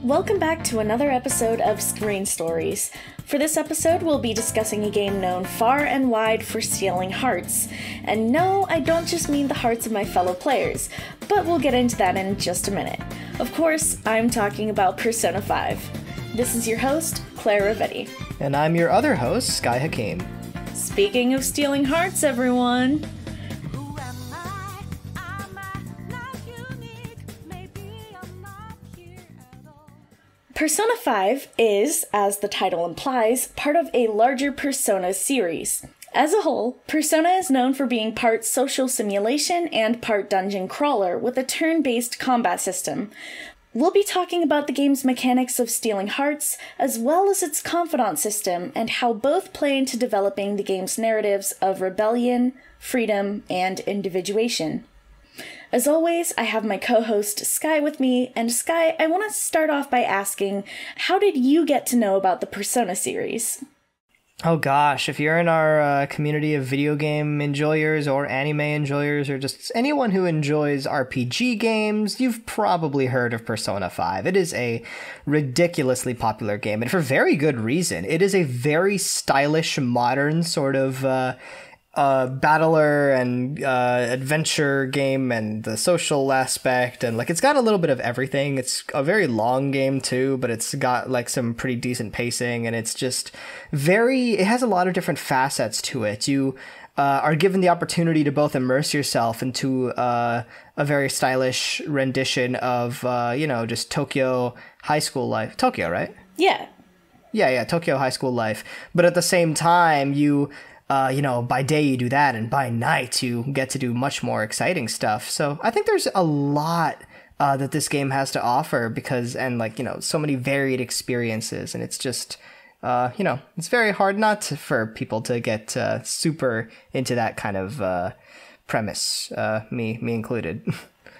Welcome back to another episode of Screen Stories. For this episode, we'll be discussing a game known far and wide for stealing hearts. And no, I don't just mean the hearts of my fellow players, but we'll get into that in just a minute. Of course, I'm talking about Persona 5. This is your host, Clare Rivetti. And I'm your other host, Hakym. Speaking of stealing hearts, everyone! Persona 5 is, as the title implies, part of a larger Persona series. As a whole, Persona is known for being part social simulation and part dungeon crawler with a turn-based combat system. We'll be talking about the game's mechanics of stealing hearts, as well as its confidant system, and how both play into developing the game's narratives of rebellion, freedom, and individuation. As always, I have my co-host Sky with me, and Sky, I want to start off by asking, how did you get to know about the Persona series? Oh gosh, if you're in our community of video game enjoyers or anime enjoyers or just anyone who enjoys RPG games, you've probably heard of Persona 5. It is a ridiculously popular game, and for very good reason. It is a very stylish, modern sort of battler and adventure game, and the social aspect, and like it's got a little bit of everything. It's a very long game too, but it's got like some pretty decent pacing, and it's just it has a lot of different facets to it. You are given the opportunity to both immerse yourself into a very stylish rendition of just Tokyo high school life. Tokyo, right? Yeah, Tokyo high school life. But at the same time, by day you do that, and by night you get to do much more exciting stuff. So I think there's a lot that this game has to offer so many varied experiences, and it's just, it's very hard for people to get super into that kind of premise, me included.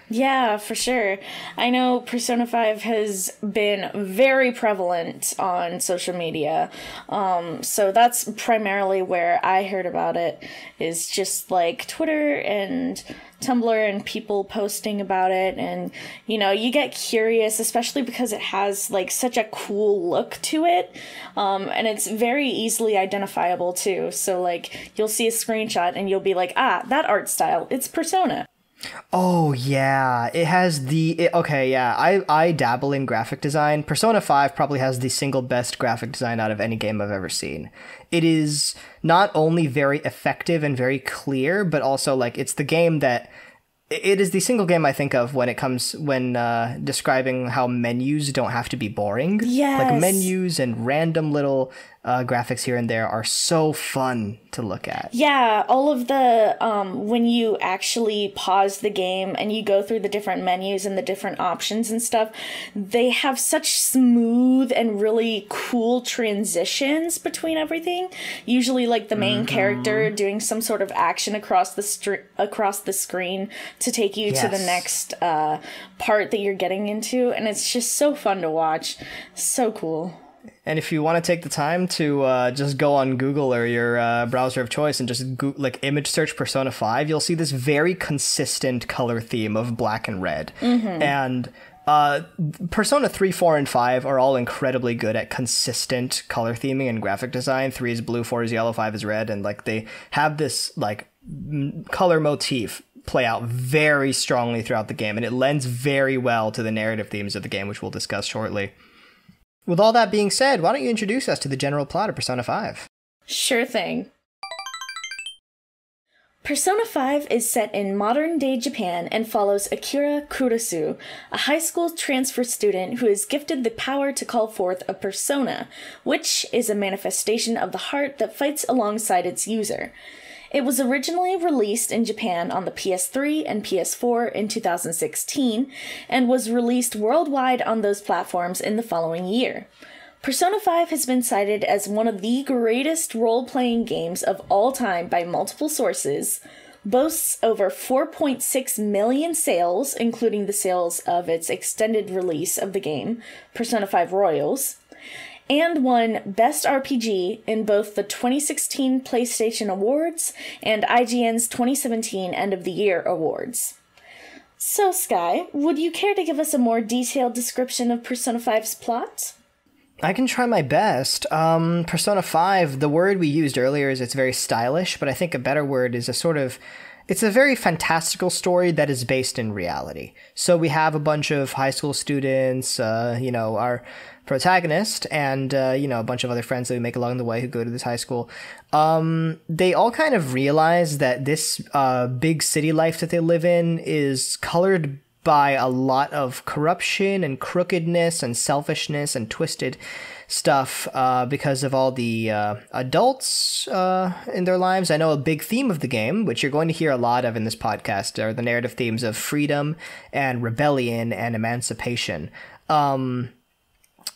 Yeah, for sure. I know Persona 5 has been very prevalent on social media. So that's primarily where I heard about it, is just like Twitter and Tumblr and people posting about it. And, you get curious, especially because it has like such a cool look to it. And it's very easily identifiable too. So like you'll see a screenshot and you'll be like, that art style, it's Persona. Oh yeah, it has I dabble in graphic design. Persona 5 probably has the single best graphic design out of any game I've ever seen. It is not only very effective and very clear, but also like it is the single game I think of when describing how menus don't have to be boring. Yes. Like menus and random little graphics here and there are so fun to look at. Yeah, all of the, when you actually pause the game and you go through the different menus and the different options and stuff, they have such smooth and really cool transitions between everything. Usually like the main character doing some sort of action across the screen to take you to the next part that you're getting into, and it's just so fun to watch. So cool. And if you want to take the time to just go on Google or your browser of choice and just image search Persona 5, you'll see this very consistent color theme of black and red. Mm-hmm. And Persona 3, 4, and 5 are all incredibly good at consistent color theming and graphic design. 3 is blue, 4 is yellow, 5 is red, and like they have this like color motif play out very strongly throughout the game, and it lends very well to the narrative themes of the game, which we'll discuss shortly. With all that being said, why don't you introduce us to the general plot of Persona 5? Sure thing. Persona 5 is set in modern-day Japan and follows Akira Kurosu, a high school transfer student who is gifted the power to call forth a persona, which is a manifestation of the heart that fights alongside its user. It was originally released in Japan on the PS3 and PS4 in 2016, and was released worldwide on those platforms in the following year. Persona 5 has been cited as one of the greatest role-playing games of all time by multiple sources, boasts over 4.6 million sales, including the sales of its extended release of the game, Persona 5 Royals, and won Best RPG in both the 2016 PlayStation Awards and IGN's 2017 End of the Year Awards. So, Sky, would you care to give us a more detailed description of Persona 5's plot? I can try my best. Persona 5, the word we used earlier is it's very stylish, but I think a better word is it's a very fantastical story that is based in reality. So we have a bunch of high school students, our protagonist, and, a bunch of other friends that we make along the way who go to this high school. They all kind of realize that this big city life that they live in is colored by a lot of corruption and crookedness and selfishness and twisted stuff because of all the adults in their lives. I know a big theme of the game, which you're going to hear a lot of in this podcast, are the narrative themes of freedom and rebellion and emancipation.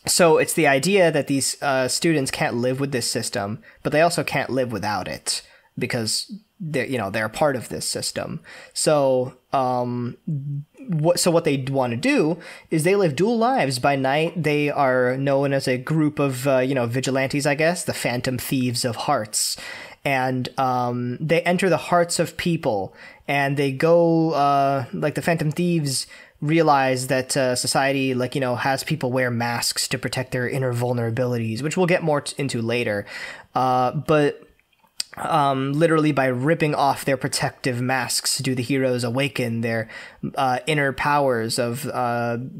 So it's the idea that these students can't live with this system, but they also can't live without it because they're a part of this system. So what they want to do is they live dual lives. By night, they are known as a group of vigilantes, I guess, the Phantom Thieves of Hearts. And they enter the hearts of people, and they go like the Phantom Thieves realize that society has people wear masks to protect their inner vulnerabilities, which we'll get more into later. But literally by ripping off their protective masks do the heroes awaken their inner powers of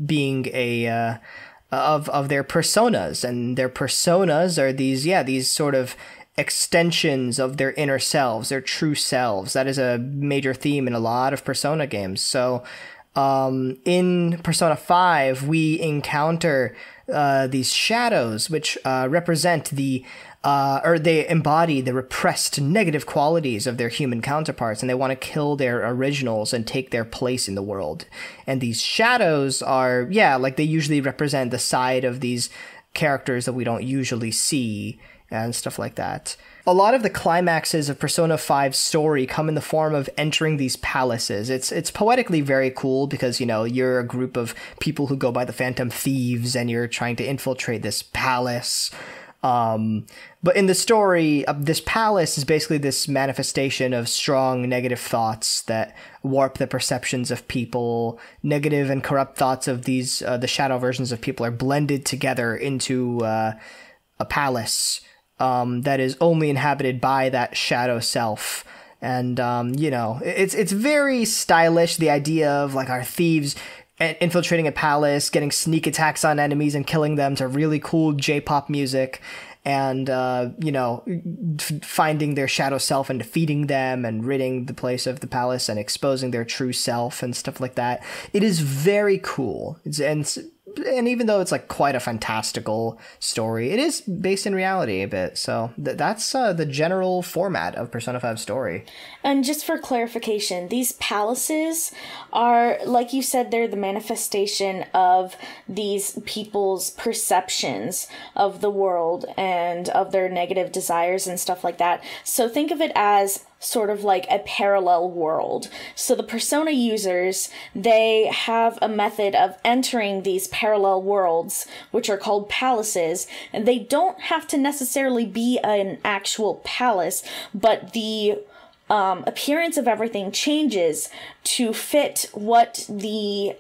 being of their personas. And their personas are these sort of extensions of their inner selves, their true selves. That is a major theme in a lot of Persona games. So in Persona 5, we encounter these shadows, which represent or they embody the repressed negative qualities of their human counterparts, and they want to kill their originals and take their place in the world. And these shadows are, they usually represent the side of these characters that we don't usually see and stuff like that. A lot of the climaxes of Persona 5's story come in the form of entering these palaces. It's poetically very cool because, you're a group of people who go by the Phantom Thieves and you're trying to infiltrate this palace. But in the story, this palace is basically this manifestation of strong negative thoughts that warp the perceptions of people. Negative and corrupt thoughts of these, the shadow versions of people are blended together into a palace that is only inhabited by that shadow self. And, it's very stylish, the idea of our thieves infiltrating a palace, getting sneak attacks on enemies and killing them to really cool J-pop music, and, finding their shadow self and defeating them and ridding the place of the palace and exposing their true self and stuff like that. It is very cool. And even though it's quite a fantastical story, it is based in reality a bit. So that's the general format of Persona 5's story. And just for clarification, these palaces are, like you said, they're the manifestation of these people's perceptions of the world and of their negative desires and stuff like that. So think of it as sort of like a parallel world. So the Persona users, they have a method of entering these parallel worlds, which are called palaces, and they don't have to necessarily be an actual palace, but the appearance of everything changes to fit what the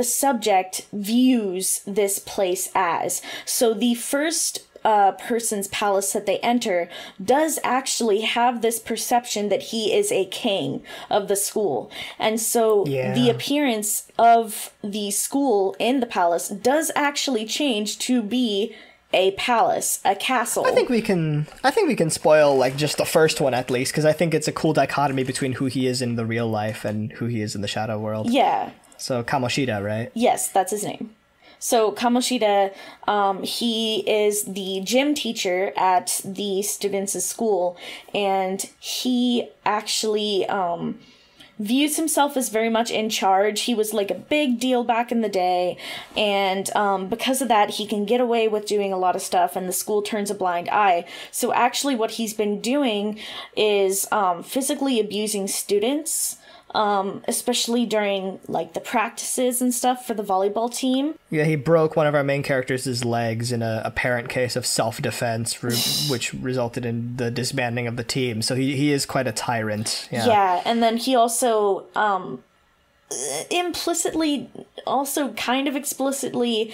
subject views this place as. So the first person's palace that they enter does actually have this perception that he is a king of the school. And so the appearance of the school in the palace does actually change to be a palace, a castle. I think we can spoil just the first one at least, because I think it's a cool dichotomy between who he is in the real life and who he is in the shadow world. Yeah. So Kamoshida, right? Yes, that's his name. So Kamoshida, he is the gym teacher at the students' school, and he actually views himself as very much in charge. He was a big deal back in the day, and because of that, he can get away with doing a lot of stuff, and the school turns a blind eye. So actually what he's been doing is physically abusing students, especially during the practices and stuff for the volleyball team. Yeah, he broke one of our main characters' legs in a apparent case of self-defense, which resulted in the disbanding of the team. So he is quite a tyrant. Yeah, and then he also implicitly, also kind of explicitly,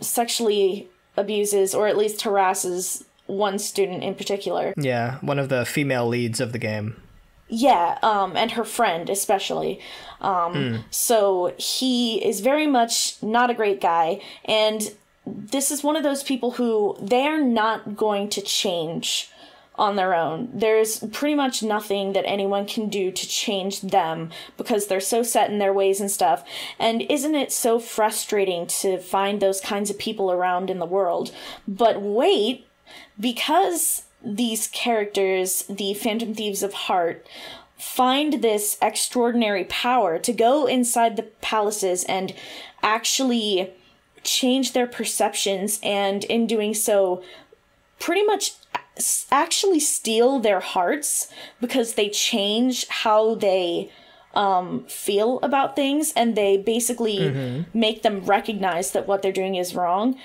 sexually abuses, or at least harasses one student in particular. Yeah, one of the female leads of the game. Yeah, and her friend especially. So he is very much not a great guy, and this is one of those people who they are not going to change on their own. There's pretty much nothing that anyone can do to change them because they're so set in their ways and stuff. And isn't it so frustrating to find those kinds of people around in the world? But wait, because these characters, the Phantom Thieves of Heart, find this extraordinary power to go inside the palaces and actually change their perceptions, and in doing so pretty much actually steal their hearts because they change how they feel about things, and they basically make them recognize that what they're doing is wrong.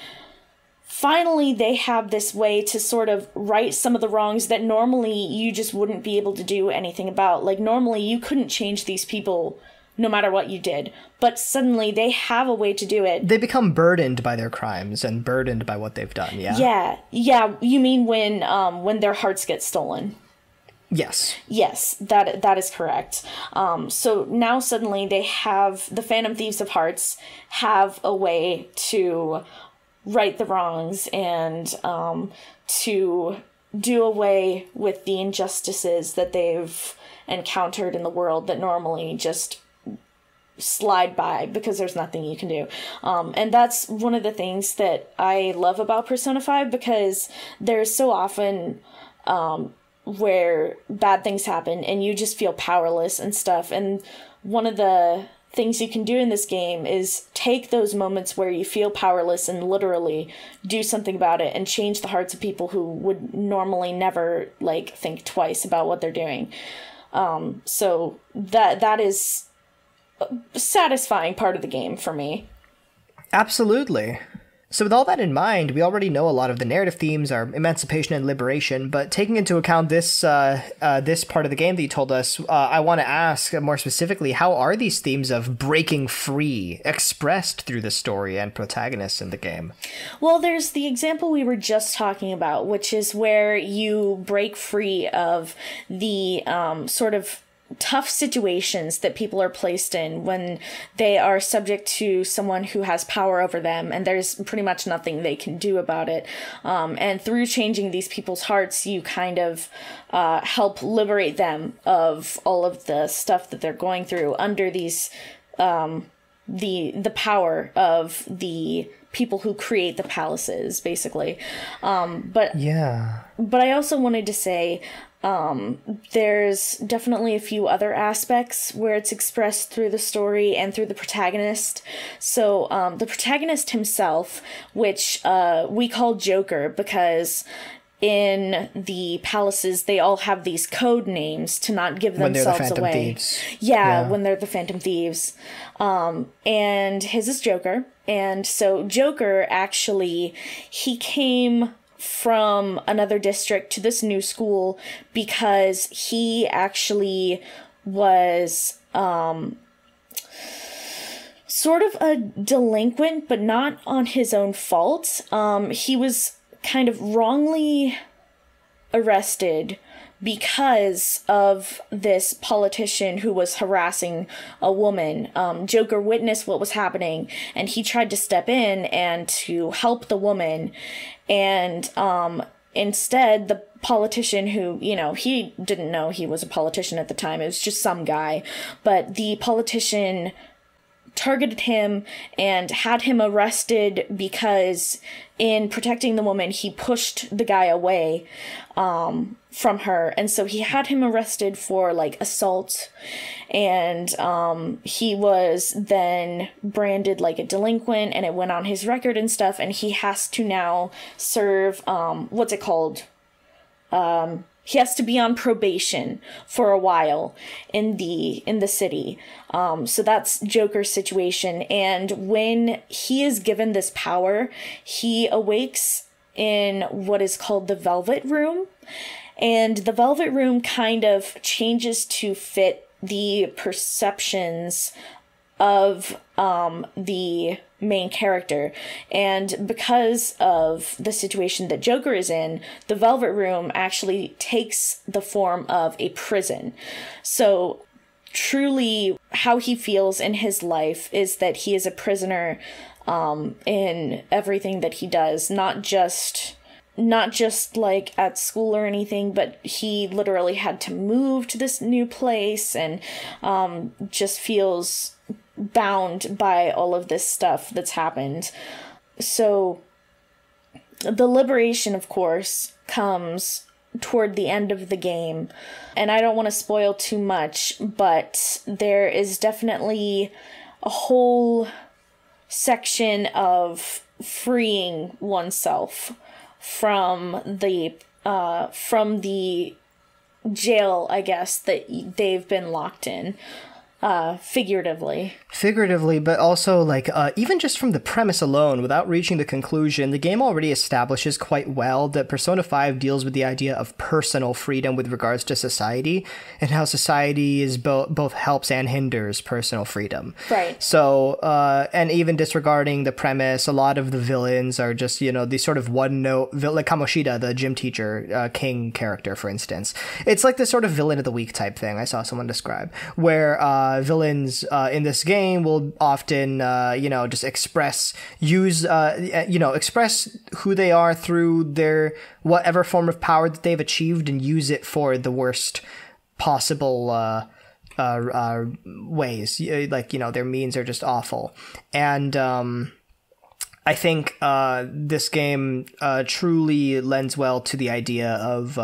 Finally, they have this way to sort of right some of the wrongs that normally you just wouldn't be able to do anything about. Like, normally you couldn't change these people no matter what you did. But suddenly they have a way to do it. They become burdened by their crimes and burdened by what they've done, yeah? Yeah. You mean when their hearts get stolen? Yes. Yes, that is correct. So now suddenly they have, the Phantom Thieves of Hearts have a way to right the wrongs and to do away with the injustices that they've encountered in the world that normally just slide by because there's nothing you can do. And that's one of the things that I love about Persona 5, because there's so often where bad things happen and you just feel powerless and stuff. And one of the things you can do in this game is take those moments where you feel powerless and literally do something about it and change the hearts of people who would normally never think twice about what they're doing. So that is a satisfying part of the game for me. Absolutely. So with all that in mind, we already know a lot of the narrative themes are emancipation and liberation, but taking into account this this part of the game that you told us, I want to ask more specifically, how are these themes of breaking free expressed through the story and protagonists in the game? Well, there's the example we were just talking about, which is where you break free of the sort of tough situations that people are placed in when they are subject to someone who has power over them, and there's pretty much nothing they can do about it. And through changing these people's hearts, you kind of help liberate them of all of the stuff that they're going through under these the power of the people who create the palaces, basically. But I also wanted to say, there's definitely a few other aspects where it's expressed through the story and through the protagonist. So the protagonist himself, which we call Joker because in the palaces they all have these code names to not give themselves away. Thieves. Yeah, when they're the Phantom Thieves. And his is Joker. And so Joker actually, he came from another district to this new school because he actually was sort of a delinquent, but not on his own fault. He was kind of wrongly arrested because of this politician who was harassing a woman. Joker witnessed what was happening, and he tried to step in and to help the woman. And instead, the politician who, he didn't know he was a politician at the time. It was just some guy. But the politician targeted him and had him arrested because in protecting the woman, he pushed the guy away from her. And so he had him arrested for assault, and he was then branded like a delinquent, and it went on his record and stuff, and he has to now serve what's it called? He has to be on probation for a while in the city. So that's Joker's situation. And when he is given this power, he awakes in what is called the Velvet Room. And the Velvet Room kind of changes to fit the perceptions of the main character. And because of the situation that Joker is in, the Velvet Room actually takes the form of a prison. So truly how he feels in his life is that he is a prisoner in everything that he does, not just like at school or anything, but he literally had to move to this new place and just feels bound by all of this stuff that's happened. So the liberation, of course, comes toward the end of the game, and I don't want to spoil too much, but there is definitely a whole section of freeing oneself from the jail, I guess, that they've been locked in. Figuratively, but also, like, even just from the premise alone, without reaching the conclusion, the game already establishes quite well that Persona 5 deals with the idea of personal freedom with regards to society, and how society is both helps and hinders personal freedom. Right. So, and even disregarding the premise, a lot of the villains are just, these sort of one-note, like Kamoshida, the gym teacher, King character, for instance. It's like this sort of villain of the week type thing I saw someone describe, where villains in this game will often, just express who they are through their whatever form of power that they've achieved and use it for the worst possible ways. Like, their means are just awful. And I think this game truly lends well to the idea of,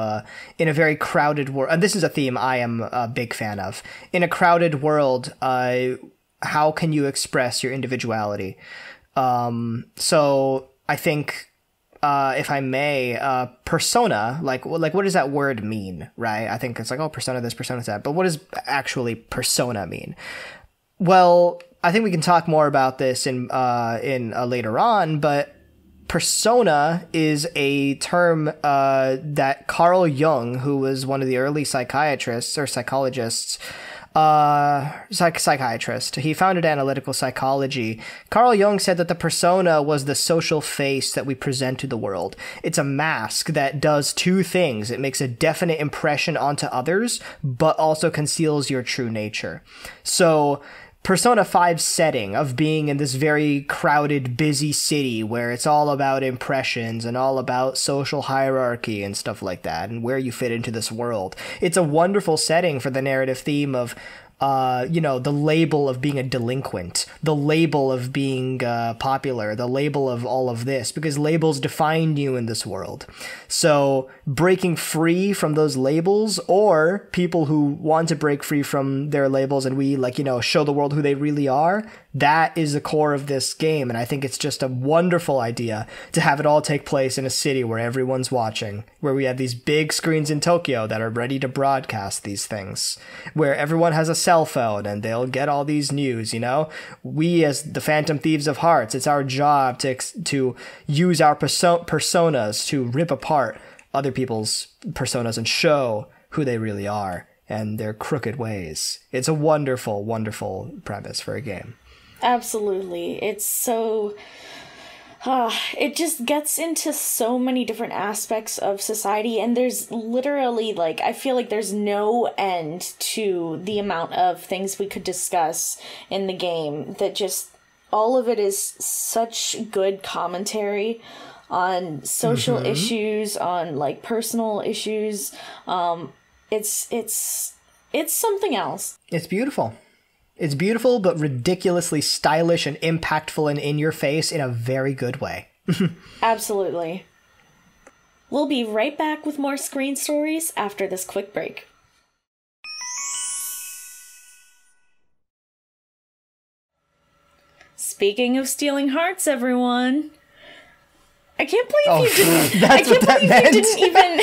in a very crowded world, and this is a theme I am a big fan of, in a crowded world, how can you express your individuality? So I think, if I may, persona, like what does that word mean, right? I think it's like, oh, persona this, persona that, but what does actually persona mean? Well, I think we can talk more about this in later on, but persona is a term that Carl Jung, who was one of the early psychiatrists or psychologists, psychiatrist, he founded analytical psychology. Carl Jung said that the persona was the social face that we present to the world. It's a mask that does two things. It makes a definite impression onto others, but also conceals your true nature. So Persona 5's setting of being in this very crowded, busy city where it's all about impressions and all about social hierarchy and stuff like that, and where you fit into this world. It's a wonderful setting for the narrative theme of, the label of being a delinquent, the label of being popular, the label of all of this, because labels define you in this world. So breaking free from those labels, or people who want to break free from their labels and we show the world who they really are, that is the core of this game. And I think it's just a wonderful idea to have it all take place in a city where everyone's watching, where we have these big screens in Tokyo that are ready to broadcast these things, where everyone has a cell phone and they'll get all these news. We, as the Phantom Thieves of Hearts, it's our job to use our personas to rip apart other people's personas and show who they really are and their crooked ways. It's a wonderful, wonderful premise for a game. Absolutely. It's so... it just gets into so many different aspects of society, and there's literally, I feel like there's no end to the amount of things we could discuss in the game, that just, all of it is such good commentary on social issues, on, personal issues. It's something else. It's beautiful. It's beautiful, but ridiculously stylish and impactful and in your face in a very good way. Absolutely. We'll be right back with more screen stories after this quick break. Speaking of stealing hearts, everyone, I can't believe you didn't. That's what that meant. You didn't even.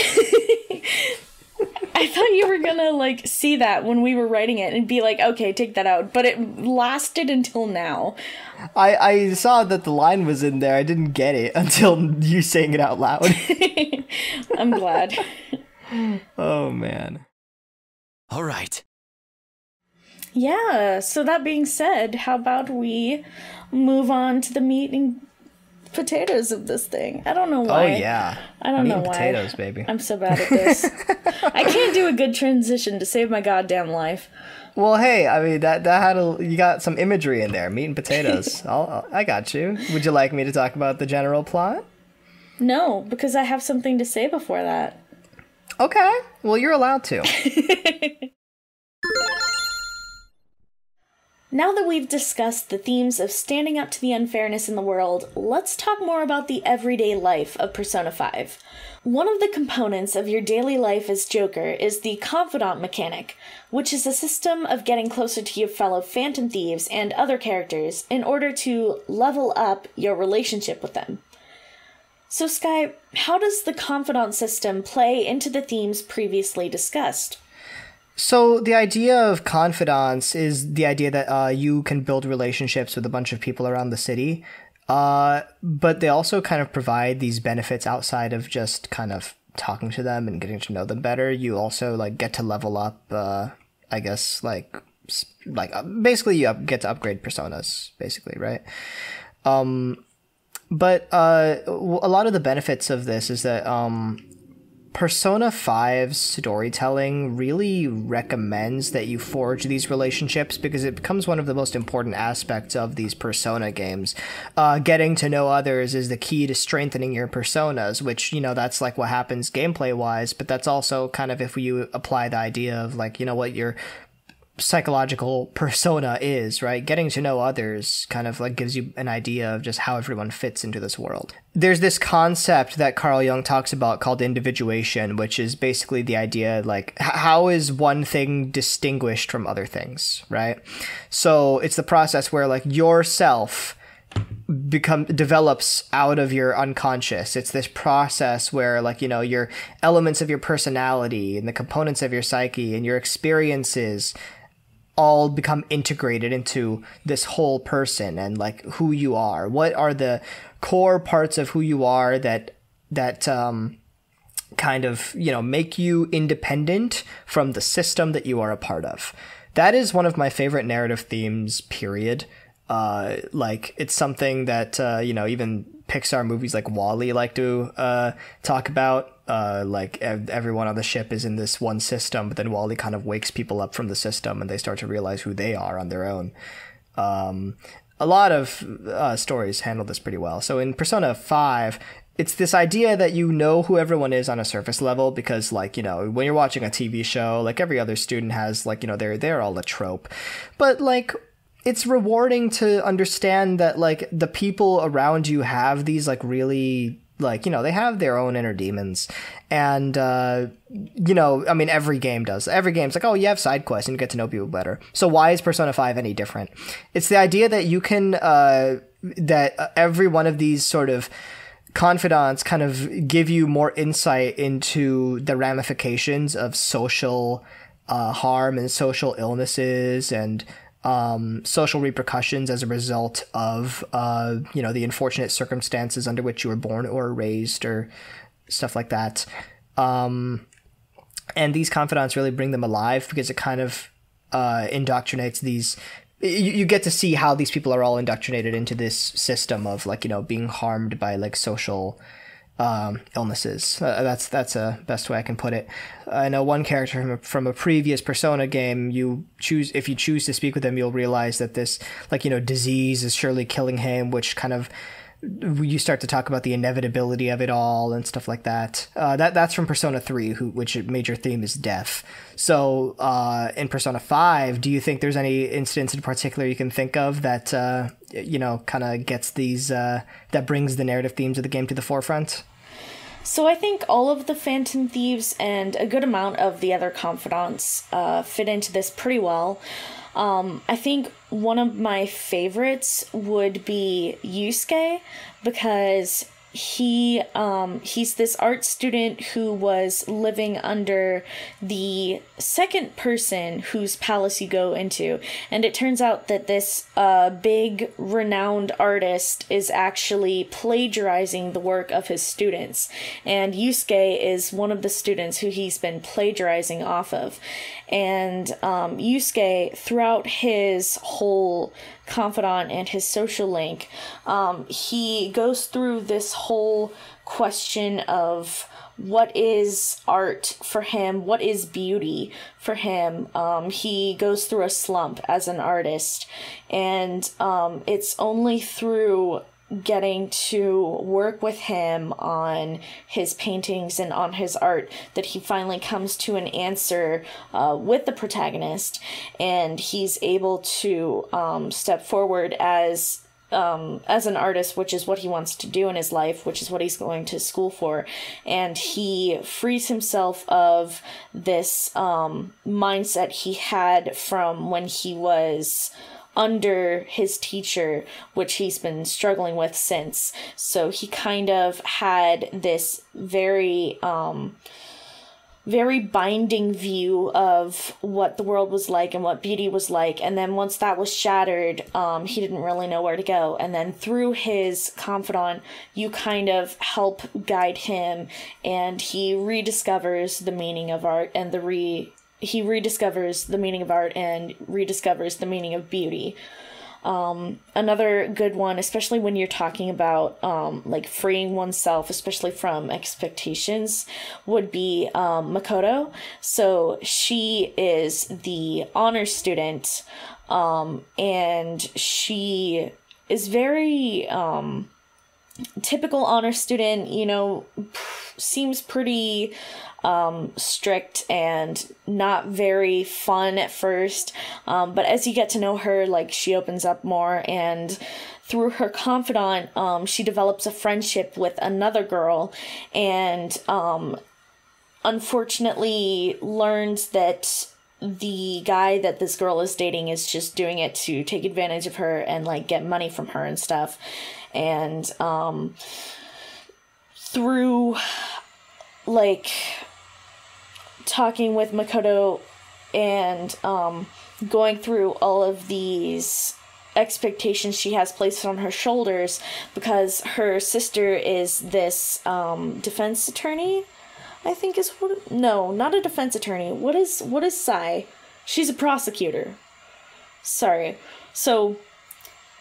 I thought you were gonna see that when we were writing it and be like, okay, take that out. But it lasted until now. I saw that the line was in there. I didn't get it until you saying it out loud. I'm glad. Oh man. All right. Yeah, so that being said, how about we move on to the meat and potatoes of this thing? I don't know why. Oh, yeah. I don't Meat know and why. potatoes, baby. I'm so bad at this. I can't do a good transition to save my goddamn life. Well, hey, I mean, that had you got some imagery in there. Meat and potatoes. I got you. Would you like me to talk about the general plot? No, because I have something to say before that. Okay. Well, you're allowed to. Now that we've discussed the themes of standing up to the unfairness in the world, let's talk more about the everyday life of Persona 5. One of the components of your daily life as Joker is the confidant mechanic, which is a system of getting closer to your fellow Phantom Thieves and other characters in order to level up your relationship with them. So Sky, how does the confidant system play into the themes previously discussed? So the idea of confidants is the idea that you can build relationships with a bunch of people around the city, but they also kind of provide these benefits outside of just kind of talking to them and getting to know them better. You also like get to level up, I guess, basically you get to upgrade personas, basically, right? But a lot of the benefits of this is that Persona 5's storytelling really recommends that you forge these relationships because it becomes one of the most important aspects of these Persona games. Getting to know others is the key to strengthening your personas, which, you know, that's like what happens gameplay-wise, but that's also kind of if you apply the idea of like, you know, what your psychological persona is, right? Getting to know others kind of like gives you an idea of just how everyone fits into this world. There's this concept that Carl Jung talks about called individuation, which is basically the idea like how is one thing distinguished from other things, right? So it's the process where like yourself develops out of your unconscious. It's this process where like, you know, your elements of your personality and the components of your psyche and your experiences all become integrated into this whole person and like who you are. What are the core parts of who you are that kind of, you know, make you independent from the system that you are a part of. That is one of my favorite narrative themes, period. Like it's something that, you know, even Pixar movies like WALL-E like to talk about. Like everyone on the ship is in this one system, but then WALL-E kind of wakes people up from the system and they start to realize who they are on their own. A lot of stories handle this pretty well. So in Persona 5, it's this idea that you know who everyone is on a surface level because, like, you know, when you're watching a TV show, like every other student has, like, you know, they're all a trope. But, like, it's rewarding to understand that, like, the people around you have these, like, really, like, you know, they have their own inner demons. And, you know, I mean, every game does. Every game's like, oh, you have side quests and you get to know people better. So why is Persona 5 any different? It's the idea that you can, that every one of these sort of confidants kind of give you more insight into the ramifications of social harm and social illnesses and social repercussions as a result of, you know, the unfortunate circumstances under which you were born or raised or stuff like that. And these confidants really bring them alive because it kind of indoctrinates these. You get to see how these people are all indoctrinated into this system of, like, you know, being harmed by, like, social illnesses. That's a best way I can put it. I know one character from a previous Persona game, if you choose to speak with him, you'll realize that this, like, you know, disease is surely killing him, which kind of, you start to talk about the inevitability of it all and stuff like that. That's from Persona 3, which major theme is death. So in Persona 5, do you think there's any instance in particular you can think of that, you know, kind of gets these, that brings the narrative themes of the game to the forefront? So I think all of the Phantom Thieves and a good amount of the other confidants fit into this pretty well. I think one of my favorites would be Yusuke because he's this art student who was living under the second person whose palace you go into, and it turns out that this big renowned artist is actually plagiarizing the work of his students, and Yusuke is one of the students who he's been plagiarizing off of. And Yusuke, throughout his whole confidant and his social link, he goes through this whole question of what is art for him, what is beauty for him. He goes through a slump as an artist, and it's only through getting to work with him on his paintings and on his art that he finally comes to an answer with the protagonist, and he's able to step forward as an artist, which is what he wants to do in his life, which is what he's going to school for. And he frees himself of this mindset he had from when he was under his teacher, which he's been struggling with since. So he kind of had this very binding view of what the world was like and what beauty was like. And then once that was shattered, he didn't really know where to go. And then through his confidant, you kind of help guide him, and he rediscovers the meaning of art and he rediscovers the meaning of art and rediscovers the meaning of beauty. Another good one, especially when you're talking about like freeing oneself, especially from expectations, would be Makoto. So she is the honor student, and she is very typical honor student, you know, seems pretty strict and not very fun at first, but as you get to know her, like, she opens up more, and through her confidant, she develops a friendship with another girl, and unfortunately learns that the guy that this girl is dating is just doing it to take advantage of her and like get money from her and stuff. And through like talking with Makoto and going through all of these expectations she has placed on her shoulders, because her sister is this defense attorney, I think is what... No, not a defense attorney. What is Sai? She's a prosecutor. Sorry. So,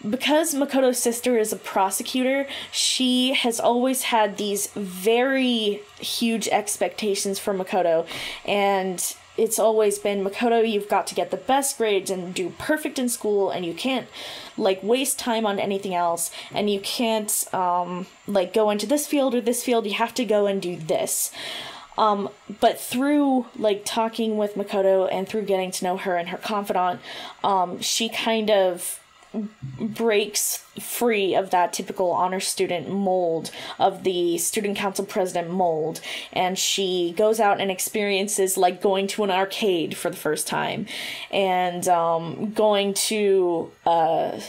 because Makoto's sister is a prosecutor, she has always had these very huge expectations for Makoto, and it's always been, Makoto, you've got to get the best grades and do perfect in school, and you can't, like, waste time on anything else, and you can't, like, go into this field or this field, you have to go and do this. But through, like, talking with Makoto and through getting to know her and her confidant, she kind of breaks free of that typical honor student mold, of the student council president mold, and she goes out and experiences, like, going to an arcade for the first time, and going to a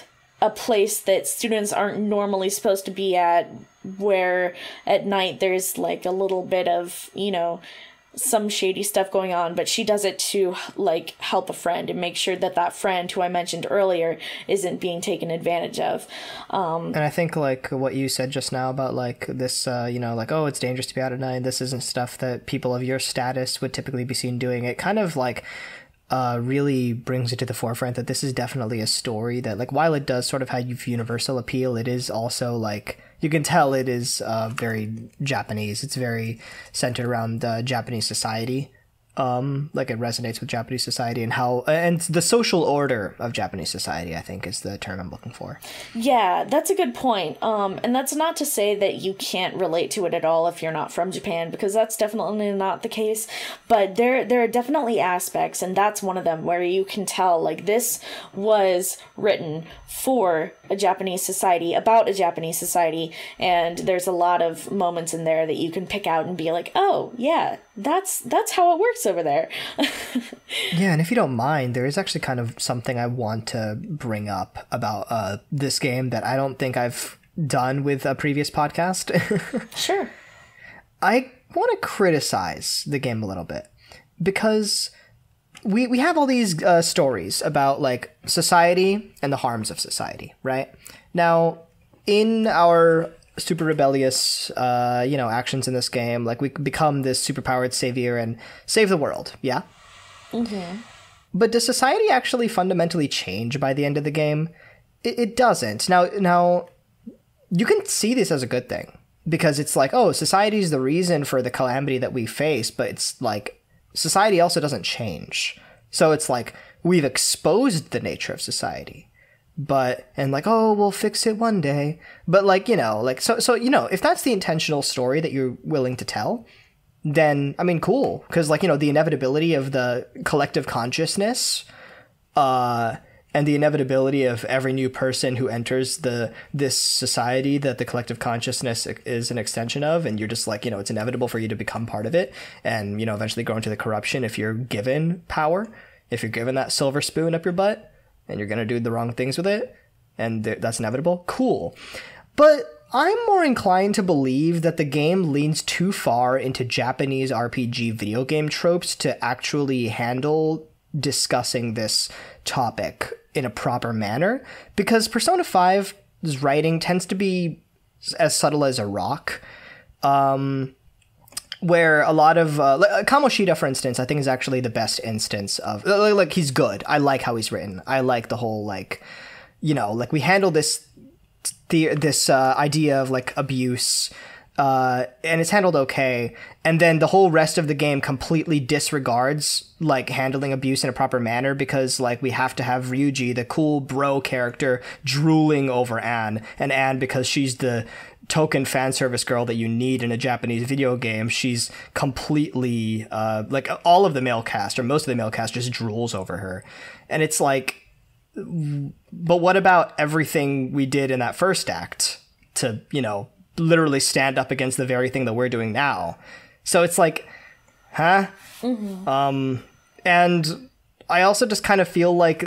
place that students aren't normally supposed to be at, where at night there's like a little bit of, you know, some shady stuff going on, but she does it to, like, help a friend and make sure that that friend who I mentioned earlier isn't being taken advantage of. And I think, like, what you said just now about, like, this, you know, like, oh, it's dangerous to be out at night, this isn't stuff that people of your status would typically be seen doing. It kind of, like, really brings it to the forefront that this is definitely a story that, like, while it does sort of have universal appeal, it is also, like, you can tell it is very Japanese. It's very centered around Japanese society. Like, it resonates with Japanese society and how, and the social order of Japanese society, I think, is the term I'm looking for. Yeah, that's a good point. And that's not to say that you can't relate to it at all if you're not from Japan, because that's definitely not the case. But there are definitely aspects, and that's one of them, where you can tell, like, this was written for a Japanese society, about a Japanese society, and there's a lot of moments in there that you can pick out and be like, oh, yeah, that's how it works over there. Yeah, and if you don't mind, there is actually kind of something I want to bring up about this game that I don't think I've done with a previous podcast. Sure. I want to criticize the game a little bit, because we have all these stories about, like, society and the harms of society, right? Now, in our super rebellious, actions in this game, like, we become this superpowered savior and save the world, yeah? But does society actually fundamentally change by the end of the game? It doesn't. Now, you can see this as a good thing, because it's like, oh, society is the reason for the calamity that we face, but it's like, society also doesn't change. So it's like, we've exposed the nature of society. And like, oh, we'll fix it one day. But like, you know, like, so, you know, if that's the intentional story that you're willing to tell, then, I mean, cool. Because like, you know, the inevitability of the collective consciousness, and the inevitability of every new person who enters this society that the collective consciousness is an extension of, and you're just like, you know, it's inevitable for you to become part of it, and, you know, eventually go into the corruption if you're given power, if you're given that silver spoon up your butt, and you're gonna do the wrong things with it, and that's inevitable. Cool. But I'm more inclined to believe that the game leans too far into Japanese RPG video game tropes to actually handle discussing this topic in a proper manner, because Persona 5's writing tends to be as subtle as a rock, where a lot of Kamoshida, for instance, I think is actually the best instance of like, he's good. I like how he's written. I like the whole, like, you know, like, we handle this idea of like abuse, and it's handled okay, and then the whole rest of the game completely disregards like handling abuse in a proper manner, because like, we have to have Ryuji, the cool bro character, drooling over Anne, and Anne, because she's the token fan service girl that you need in a Japanese video game, she's completely like, all of the male cast, or most of the male cast, just drools over her. And it's like, but what about everything we did in that first act to, you know, literally stand up against the very thing that we're doing now? So it's like, huh? And I also just kind of feel like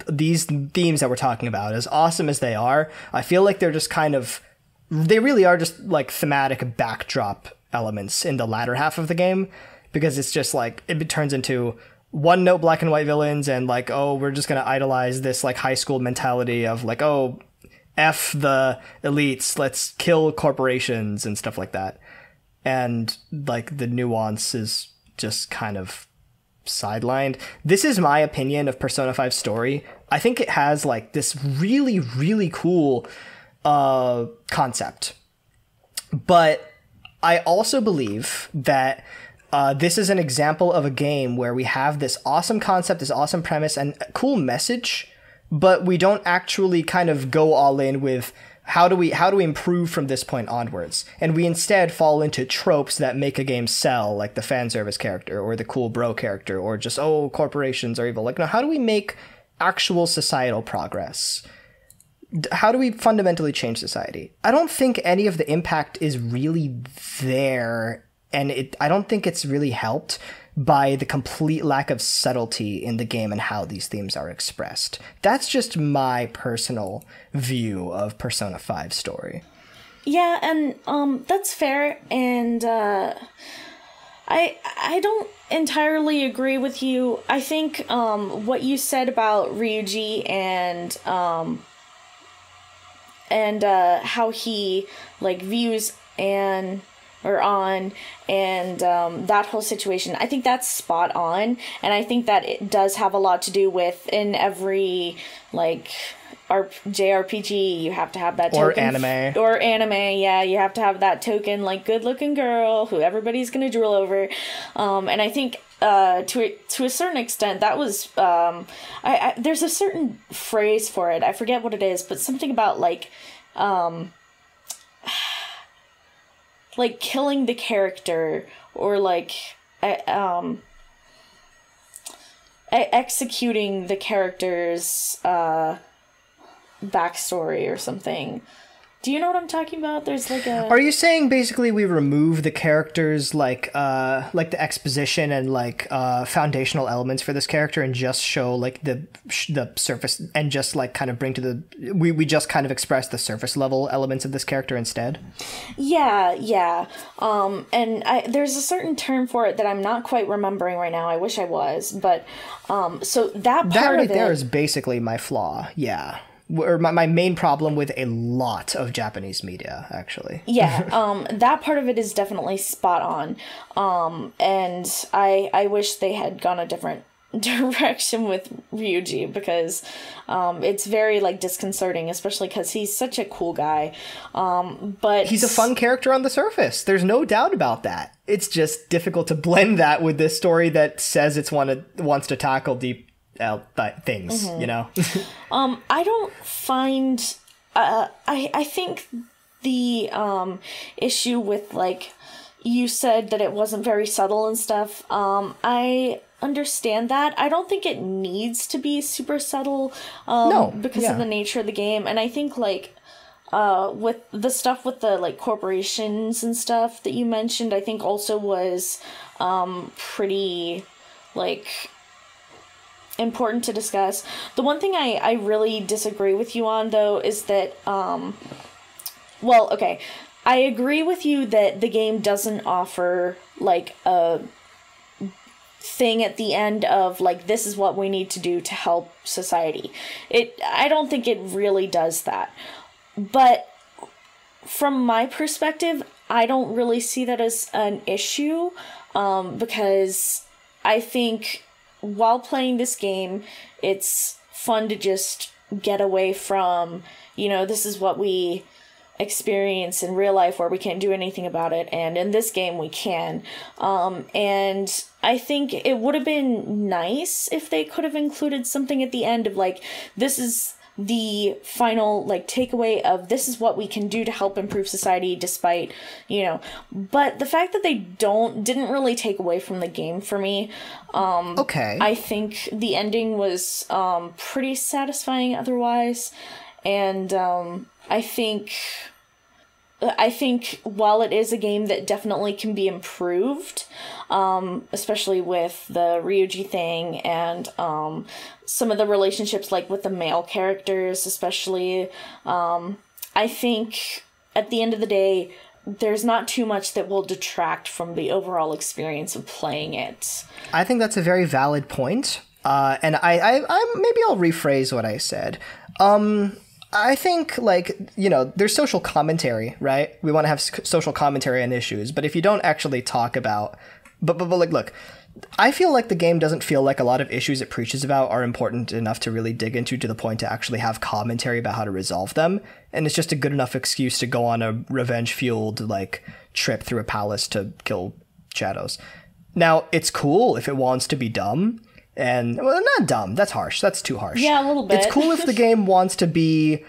these themes that we're talking about, as awesome as they are, I feel like they really are just like thematic backdrop elements in the latter half of the game, because it's just like, it turns into one note black and white villains, and like, oh, we're just gonna idolize this like high school mentality of like, oh, F the elites, let's kill corporations and stuff like that. And like, the nuance is just kind of sidelined. This is my opinion of Persona 5 story. I think it has like this really, really cool concept, but I also believe that this is an example of a game where we have this awesome concept, this awesome premise, and a cool message, but we don't actually kind of go all in with how do we improve from this point onwards, and we instead fall into tropes that make a game sell, like the fan service character or the cool bro character, or just, oh, corporations are evil. Like, no, how do we make actual societal progress? How do we fundamentally change society? I don't think any of the impact is really there, and I don't think it's really helped by the complete lack of subtlety in the game and how these themes are expressed. That's just my personal view of Persona 5 story. Yeah, and that's fair, and I don't entirely agree with you. I think what you said about Ryuji and how he like views Anne or on, and that whole situation, I think that's spot on, and I think that it does have a lot to do with, in every like JRPG, you have to have that token, or anime, yeah, you have to have that token like good looking girl who everybody's gonna drool over, and I think to a certain extent that was there's a certain phrase for it, I forget what it is, but something about like killing the character, or like executing the character's backstory or something. Do you know what I'm talking about? There's like a... Are you saying basically we remove the characters like the exposition and like foundational elements for this character, and just show like the surface, and just like kind of bring to the... We just kind of express the surface level elements of this character instead? Yeah. And there's a certain term for it that I'm not quite remembering right now. I wish I was, but so that part of it... there is basically my flaw, yeah. or my main problem with a lot of Japanese media, actually. Yeah, that part of it is definitely spot on. And I wish they had gone a different direction with Ryuji, because it's very like disconcerting, especially because he's such a cool guy. But he's a fun character on the surface. There's no doubt about that. It's just difficult to blend that with this story that says wants to tackle deep things, you know? I don't find I think the issue with, like, you said that it wasn't very subtle and stuff. I understand that. I don't think it needs to be super subtle because of the nature of the game. And I think, like, with the stuff with the, like, corporations and stuff that you mentioned, I think also was pretty, like, important to discuss. The one thing I really disagree with you on, though, is that, well, okay, I agree with you that the game doesn't offer, like, a thing at the end of, like, this is what we need to do to help society. I don't think it really does that. But from my perspective, I don't really see that as an issue, because I think while playing this game, it's fun to just get away from, you know, this is what we experience in real life where we can't do anything about it, and in this game we can. And I think it would have been nice if they could have included something at the end of, like, this is the final, like, takeaway of this is what we can do to help improve society despite, you know. But the fact that they didn't really take away from the game for me. Okay. I think the ending was pretty satisfying otherwise. And I think while it is a game that definitely can be improved, especially with the Ryuji thing and some of the relationships, like with the male characters especially, I think at the end of the day, there's not too much that will detract from the overall experience of playing it. I think that's a very valid point. And I maybe I'll rephrase what I said. I think, like, you know, there's social commentary, right? We want to have social commentary on issues, but if you don't actually talk about, but like, look, I feel like the game doesn't feel like a lot of issues it preaches about are important enough to really dig into to the point to actually have commentary about how to resolve them. And it's just a good enough excuse to go on a revenge-fueled, like, trip through a palace to kill shadows. Now, it's cool if it wants to be dumb. And, well, not dumb. That's harsh. That's too harsh. Yeah, a little bit. It's cool if the game wants to be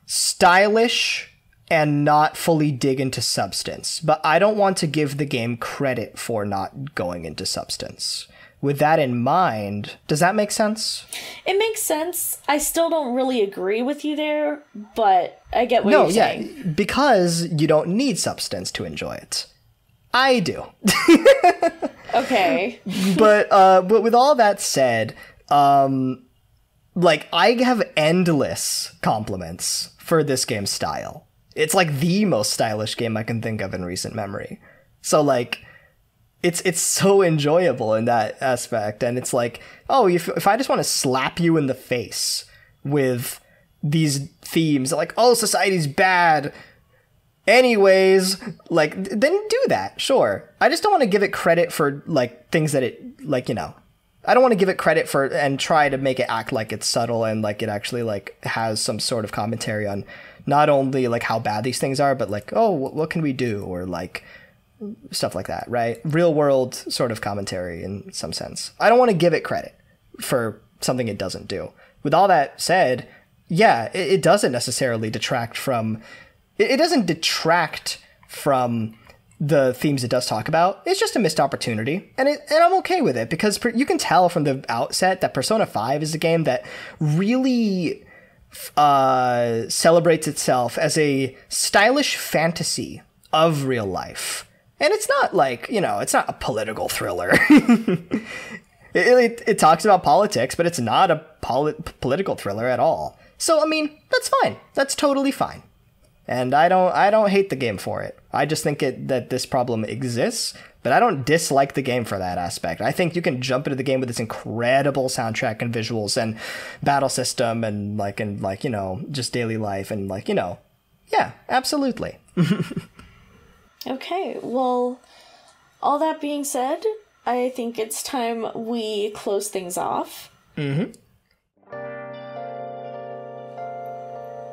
stylish and not fully dig into substance. But I don't want to give the game credit for not going into substance. With that in mind, does that make sense? It makes sense. I still don't really agree with you there, but I get what you're saying. Yeah, because you don't need substance to enjoy it. I do. Okay. But with all that said, like, I have endless compliments for this game's style. It's like the most stylish game I can think of in recent memory. So, like, it's so enjoyable in that aspect. And it's like, oh, if I just want to slap you in the face with these themes, like, oh, society's bad, anyways, like, then do that, sure. I just don't want to give it credit for, like, things that it, like, you know, I don't want to give it credit for and try to make it act like it's subtle and, like, it actually, like, has some sort of commentary on not only, like, how bad these things are, but, like, oh, what can we do? Or, like, stuff like that, right? Real world sort of commentary in some sense. I don't want to give it credit for something it doesn't do. With all that said, yeah, it doesn't necessarily detract from... It doesn't detract from the themes it does talk about. It's just a missed opportunity. And I'm okay with it, because you can tell from the outset that Persona 5 is a game that really celebrates itself as a stylish fantasy of real life. And it's not like, you know, it's not a political thriller. It talks about politics, but it's not a political thriller at all. So, I mean, that's fine. That's totally fine. And I don't hate the game for it. I just think that this problem exists, but I don't dislike the game for that aspect. I think you can jump into the game with this incredible soundtrack and visuals and battle system and you know, just daily life and like, you know, yeah, absolutely. Okay, well, all that being said, I think it's time we close things off. Mm-hmm.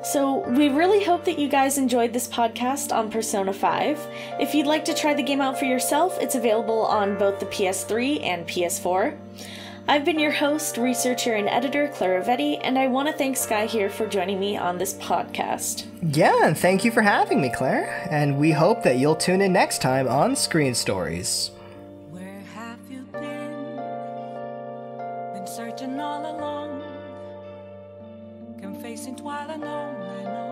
So, we really hope that you guys enjoyed this podcast on Persona 5. If you'd like to try the game out for yourself, it's available on both the PS3 and PS4. I've been your host, researcher, and editor, Clare Rivetti, and I want to thank Sky here for joining me on this podcast. Yeah, and thank you for having me, Claire. And we hope that you'll tune in next time on Screen Stories. Where have you been? Been searching all along, confessing while alone and alone.